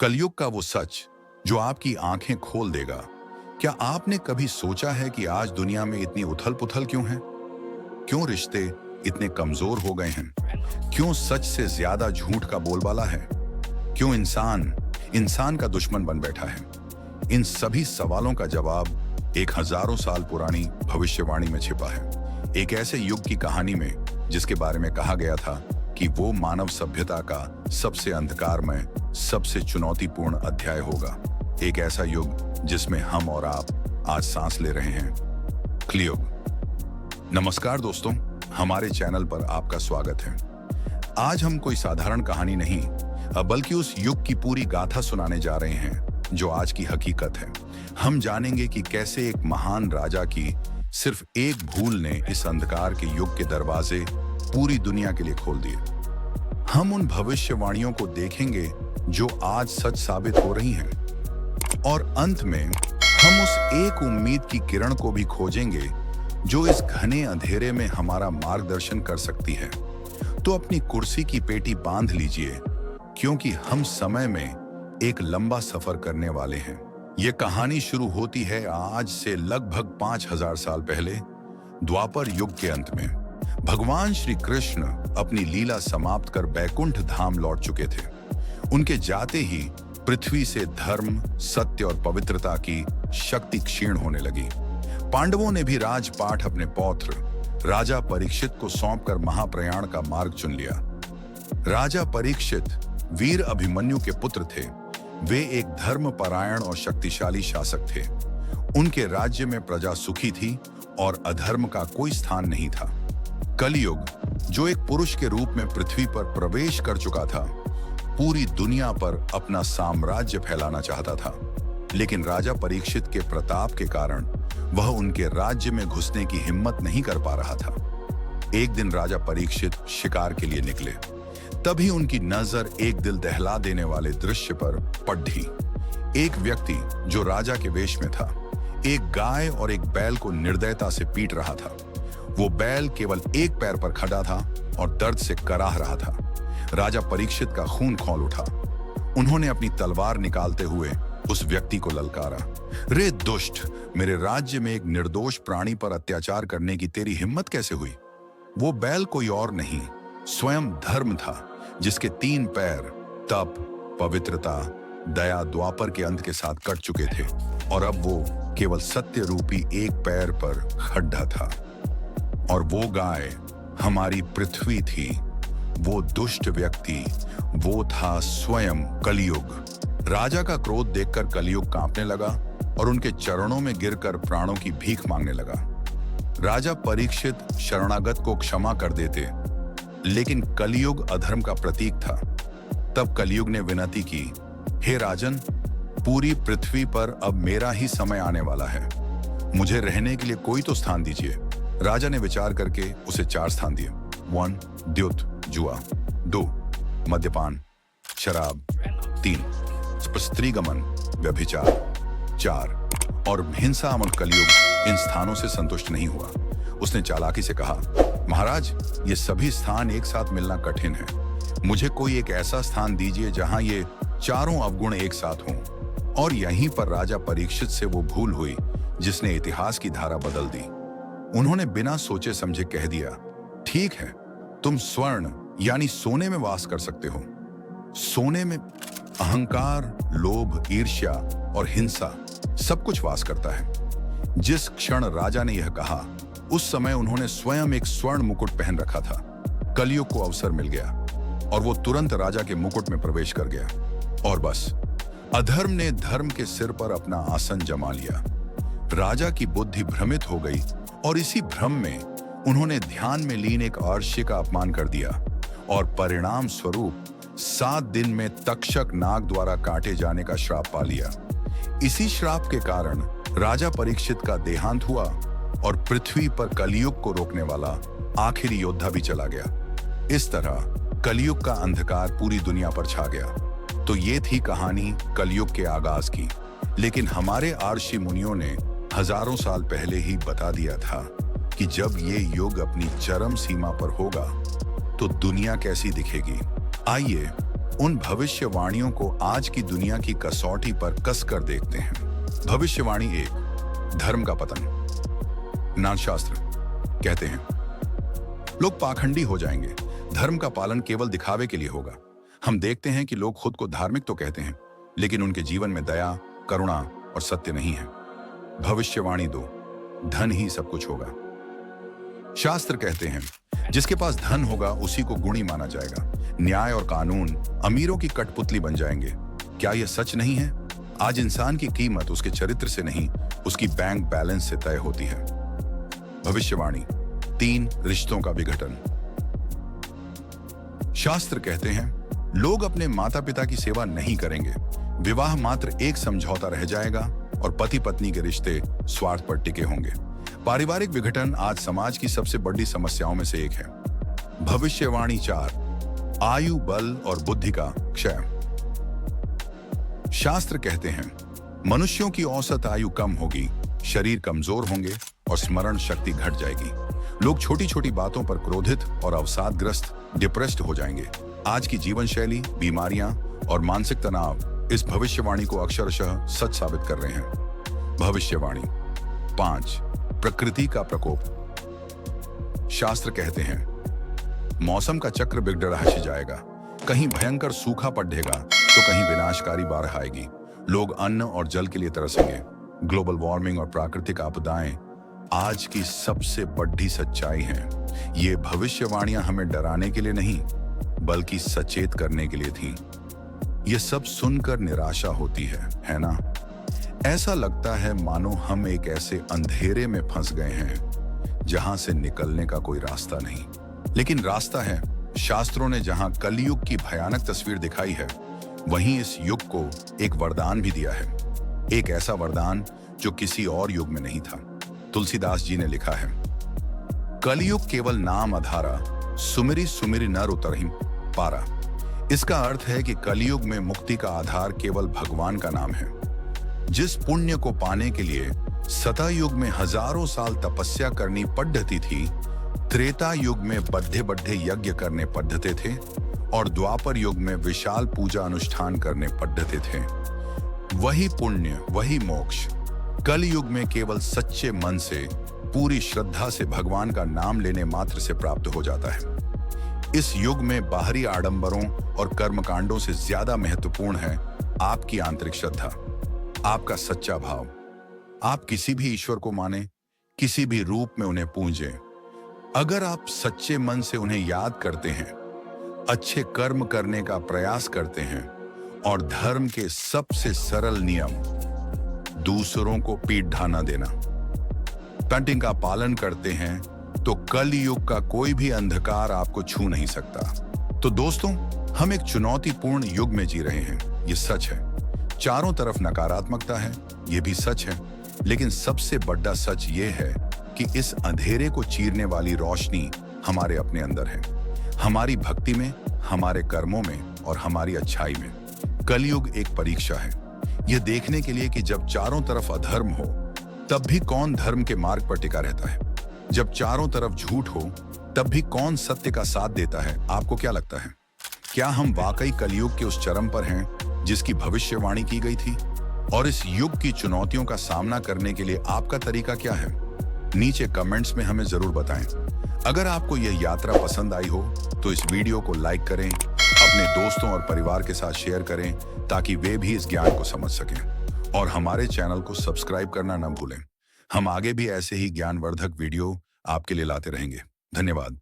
कलयुग का वो सच जो आपकी आंखें खोल देगा। क्या आपने कभी सोचा है कि आज दुनिया में इतनी उथल-पुथल क्यों है? क्यों रिश्ते इतने कमजोर हो गए हैं? क्यों सच से ज्यादा झूठ का बोलबाला है? क्यों इंसान इंसान का दुश्मन बन बैठा है? इन सभी सवालों का जवाब एक हजारों साल पुरानी भविष्यवाणी में छिपा है। एक ऐसे युग की कहानी में जिसके बारे में कहा गया था कि वो मानव सभ्यता का सबसे अंधकारमय, सबसे चुनौतीपूर्ण अध्याय होगा। एक ऐसा युग जिसमें हम और आप आज सांस ले रहे हैं, कलयुग। नमस्कार दोस्तों, हमारे चैनल पर आपका स्वागत है। आज हम कोई साधारण कहानी नहीं बल्कि उस युग की पूरी गाथा सुनाने जा रहे हैं जो आज की हकीकत है। हम जानेंगे कि कैसे एक महान राजा की सिर्फ एक भूल ने इस अंधकार के युग के दरवाजे पूरी दुनिया के लिए खोल दिए। हम उन भविष्यवाणियों को देखेंगे जो आज सच साबित हो रही हैं, और अंत में हम उस एक उम्मीद की किरण को भी खोजेंगे जो इस घने अंधेरे में हमारा मार्गदर्शन कर सकती है। तो अपनी कुर्सी की पेटी बांध लीजिए, क्योंकि हम समय में एक लंबा सफर करने वाले हैं। यह कहानी शुरू होती है आज से लगभग 5000 साल पहले, द्वापर युग के अंत में। भगवान श्री कृष्ण अपनी लीला समाप्त कर बैकुंठ धाम लौट चुके थे। उनके जाते ही पृथ्वी से धर्म, सत्य और पवित्रता की शक्ति क्षीण होने लगी। पांडवों ने भी राजपाट अपने पौत्र राजा परीक्षित को सौंपकर महाप्रयाण का मार्ग चुन लिया। राजा परीक्षित वीर अभिमन्यु के पुत्र थे। वे एक धर्मपरायण और शक्तिशाली शासक थे। उनके राज्य में प्रजा सुखी थी और अधर्म का कोई स्थान नहीं था। कलयुग, जो एक पुरुष के रूप में पृथ्वी पर प्रवेश कर चुका था, पूरी दुनिया पर अपना साम्राज्य फैलाना चाहता था। लेकिन राजा परीक्षित के प्रताप के कारण वह उनके राज्य में घुसने की हिम्मत नहीं कर पा रहा था। एक दिन राजा परीक्षित शिकार के लिए निकले। तभी उनकी नजर एक दिल दहला देने वाले दृश्य पर पड़ी। एक व्यक्ति जो राजा के वेश में था, एक गाय और एक बैल को निर्दयता से पीट रहा था। वो बैल केवल एक पैर पर खड़ा था और दर्द से कराह रहा था। राजा परीक्षित का खून खौल उठा। उन्होंने अपनी तलवार निकालते हुए उस व्यक्ति को ललकारा, रे दुष्ट, मेरे राज्य में एक निर्दोष प्राणी पर अत्याचार करने की तेरी हिम्मत कैसे हुई? वो बैल कोई और नहीं, स्वयं धर्म था, जिसके 3 पैर तप, पवित्रता, दया द्वापर के अंत के साथ कट चुके थे, और अब वो केवल सत्य रूपी एक पैर पर खड़ा था। और वो गाय हमारी पृथ्वी थी। वो दुष्ट व्यक्ति, वो था स्वयं कलयुग। राजा का क्रोध देखकर कलयुग कांपने लगा और उनके चरणों में गिरकर प्राणों की भीख मांगने लगा। राजा परीक्षित शरणागत को क्षमा कर देते, लेकिन कलयुग अधर्म का प्रतीक था। तब कलयुग ने विनती की, हे राजन, पूरी पृथ्वी पर अब मेरा ही समय आने वाला है। मुझे रहने के लिए कोई तो स्थान दीजिए। राजा ने विचार करके उसे 4 स्थान दिए। 1 द्युत, जुआ। 2 मद्यपान, शराब। 3 स्त्रीगमन, व्यभिचार। 4 और हिंसा अमल। कलयुग इन स्थानों से संतुष्ट नहीं हुआ। उसने चालाकी से कहा, महाराज, ये सभी स्थान एक साथ मिलना कठिन है। मुझे कोई एक ऐसा स्थान दीजिए जहां ये चारों अवगुण एक साथ हों। और यहीं पर राजा परीक्षित से वो भूल हुई जिसने इतिहास की धारा बदल दी। उन्होंने बिना सोचे समझे कह दिया, ठीक है, तुम स्वर्ण यानी सोने में वास कर सकते हो। सोने में अहंकार, लोभ, ईर्ष्या और हिंसा सब कुछ वास करता है। जिस क्षण राजा ने यह कहा, उस समय उन्होंने स्वयं एक स्वर्ण मुकुट पहन रखा था। कलयुग को अवसर मिल गया और वो तुरंत राजा के मुकुट में प्रवेश कर गया। और बस, अधर्म ने धर्म के सिर पर अपना आसन जमा लिया। राजा की बुद्धि भ्रमित हो गई और इसी भ्रम में उन्होंने ध्यान में लीन एक अर्षि का अपमान कर दिया, और परिणाम स्वरूप 7 दिन में तक्षक नाग द्वारा काटे जाने का श्राप पा लिया। इसी श्राप के कारण राजा परीक्षित का देहांत हुआ और पृथ्वी पर कलयुग को रोकने वाला आखिरी योद्धा भी चला गया। इस तरह कलयुग का अंधकार पूरी दुनिया पर छा गया। तो ये थी कहानी कलयुग के आगाज की। लेकिन हमारे आर्षि मुनियों ने हजारों साल पहले ही बता दिया था कि जब ये युग अपनी चरम सीमा पर होगा तो दुनिया कैसी दिखेगी। आइए उन भविष्यवाणियों को आज की दुनिया की कसौटी पर कस कर देखते हैं। भविष्यवाणी 1, धर्म का पतन। नाथशास्त्र कहते हैं लोग पाखंडी हो जाएंगे, धर्म का पालन केवल दिखावे के लिए होगा। हम देखते हैं कि लोग खुद को धार्मिक तो कहते हैं, लेकिन उनके जीवन में दया, करुणा और सत्य नहीं है। भविष्यवाणी 2, धन ही सब कुछ होगा। शास्त्र कहते हैं जिसके पास धन होगा उसी को गुणी माना जाएगा। न्याय और कानून अमीरों की कठपुतली बन जाएंगे। क्या यह सच नहीं है? आज इंसान की कीमत उसके चरित्र से नहीं, उसकी बैंक बैलेंस से तय होती है। भविष्यवाणी 3, रिश्तों का विघटन। शास्त्र कहते हैं लोग अपने माता पिता की सेवा नहीं करेंगे, विवाह मात्र एक समझौता रह जाएगा और पति पत्नी के रिश्ते स्वार्थ पर टिके होंगे। पारिवारिक विघटन आज समाज की सबसे बड़ी समस्याओं में से एक है। भविष्यवाणी 4, आयु, बल और बुद्धि का क्षय। शास्त्र कहते हैं मनुष्यों की औसत आयु कम होगी, शरीर कमजोर होंगे और स्मरण शक्ति घट जाएगी। लोग छोटी छोटी बातों पर क्रोधित और अवसादग्रस्त, डिप्रेस्ड हो जाएंगे। आज की जीवन शैली, बीमारियां और मानसिक तनाव इस भविष्यवाणी को अक्षरशः सच साबित कर रहे हैं। भविष्यवाणी 5, प्रकृति का प्रकोप। शास्त्र कहते हैं मौसम का चक्र बिगड़ जाएगा, कहीं भयंकर सूखा पड़ेगा तो कहीं विनाशकारी बाढ़ आएगी। लोग अन्न और जल के लिए तरसेंगे। ग्लोबल वार्मिंग और प्राकृतिक आपदाएं आज की सबसे बड़ी सच्चाई हैं। ये भविष्यवाणियां हमें डराने के लिए नहीं, बल्कि सचेत करने के लिए थीं। ये सब सुनकर निराशा होती है ना? ऐसा लगता है मानो हम एक ऐसे अंधेरे में फंस गए हैं जहां से निकलने का कोई रास्ता नहीं। लेकिन रास्ता है। शास्त्रों ने जहां कलयुग की भयानक तस्वीर दिखाई है, वहीं इस युग को एक वरदान भी दिया है। एक ऐसा वरदान जो किसी और युग में नहीं था। तुलसीदास जी ने लिखा है कलयुग केवल नाम अधारा, सुमिरी सुमिरी नर उतरहिं पारा। इसका अर्थ है कि कलयुग में मुक्ति का आधार केवल भगवान का नाम है। जिस पुण्य को पाने के लिए सतयुग में हजारों साल तपस्या करनी पद्धति थी, त्रेता युग में बड्ढे बड्ढे यज्ञ करने पद्धति थे और द्वापर युग में विशाल पूजा अनुष्ठान करने पद्धति थे। वही पुण्य, वही मोक्ष कल युग में केवल सच्चे मन से, पूरी श्रद्धा से भगवान का नाम लेने मात्र से प्राप्त हो जाता है। इस युग में बाहरी आडंबरों और कर्मकांडों से ज्यादा महत्वपूर्ण है आपकी आंतरिक श्रद्धा, आपका सच्चा भाव। आप किसी भी ईश्वर को माने, किसी भी रूप में उन्हें पूजें। अगर आप सच्चे मन से उन्हें याद करते हैं, अच्छे कर्म करने का प्रयास करते हैं और धर्म के सबसे सरल नियम, दूसरों को पीठ ढाना देना, पेंटिंग का पालन करते हैं, तो कल युग का कोई भी अंधकार आपको छू नहीं सकता। तो दोस्तों, हम एक चुनौतीपूर्ण युग में जी रहे हैं, ये सच है। चारों तरफ नकारात्मकता है, ये भी सच है। लेकिन सबसे बड़ा सच ये है कि इस अंधेरे को चीरने वाली रोशनी हमारे अपने अंदर है, हमारी भक्ति में, हमारे कर्मों में और हमारी अच्छाई में। कलयुग एक परीक्षा है, यह देखने के लिए कि जब चारों तरफ अधर्म हो, तब भी कौन धर्म के मार्ग पर टिका रहता है। जब चारों तरफ झूठ हो, तब भी कौन सत्य का साथ देता है। आपको क्या लगता है, क्या हम वाकई कलयुग के उस चरम पर हैं जिसकी भविष्यवाणी की गई थी? और इस युग की चुनौतियों का सामना करने के लिए आपका तरीका क्या है? नीचे कमेंट्स में हमें जरूर बताएं। अगर आपको यह यात्रा पसंद आई हो तो इस वीडियो को लाइक करें, अपने दोस्तों और परिवार के साथ शेयर करें ताकि वे भी इस ज्ञान को समझ सकें। और हमारे चैनल को सब्सक्राइब करना न भूलें। हम आगे भी ऐसे ही ज्ञानवर्धक वीडियो आपके लिए लाते रहेंगे। धन्यवाद।